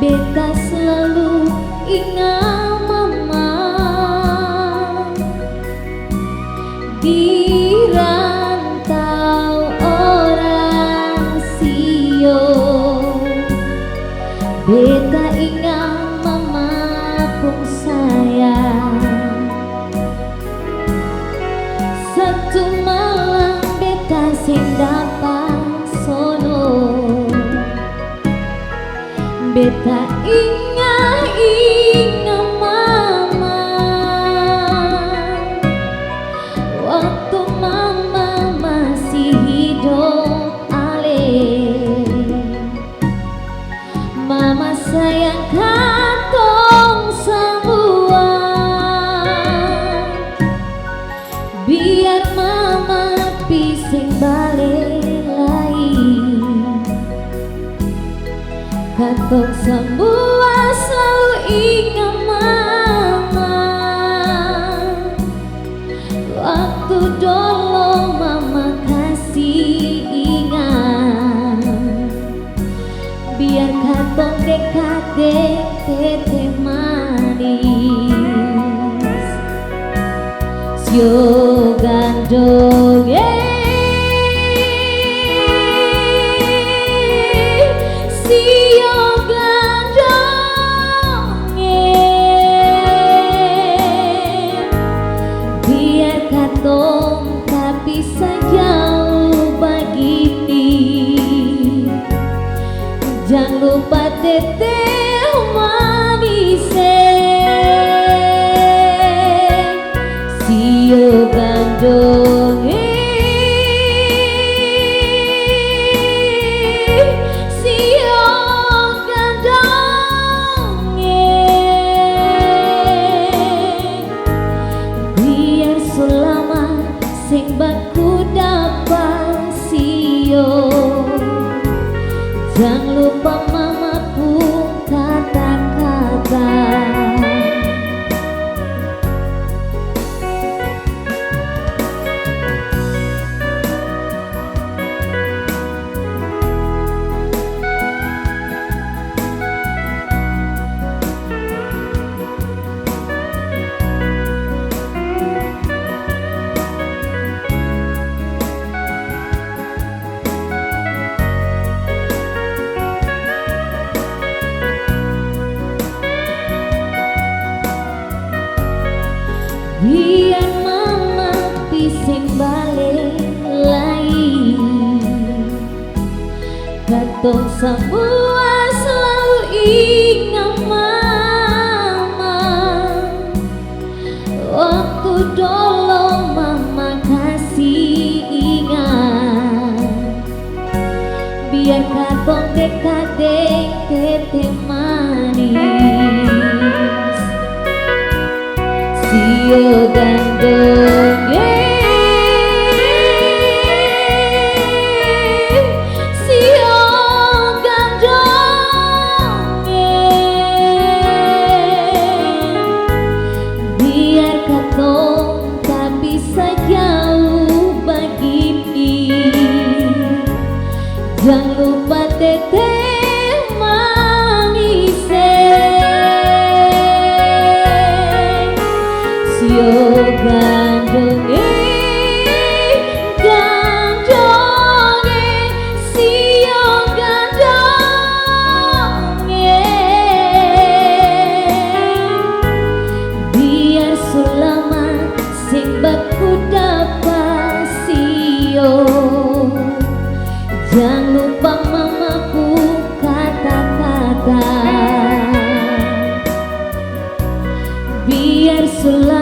Beta selalu ingat mama di rantau orang sio. Beta ingat mama pun sayang. Satu malam beta sing dapat sono, beta ingat mama waktu mama masih hidup ale. Mama sayang katong semua, biar mama pising balik lagi. Katong semua selalu ingat mama waktu dulu mama kasih ingat. Biar katong dekat tete manis sio gandong sio gandong biar katong tak bisa jauh begini. Jangan lupa teteh manis sio gandong sio gandong biar selama sing baku dapat sio. Jangan lupa mamaku kata-kata. Biar mama pising balik lagi. Katong semua selalu ingat mama waktu dulu mama kasih ingat. Biar katong dekat tete manis sio gandong sio gandong biar katong tak bisa jauh begini. Jangan lupa teteh manis sio gandong gandong sio gandong biar selama sing baku dapat sio. Jangan lupa mamaku kata-kata biar selama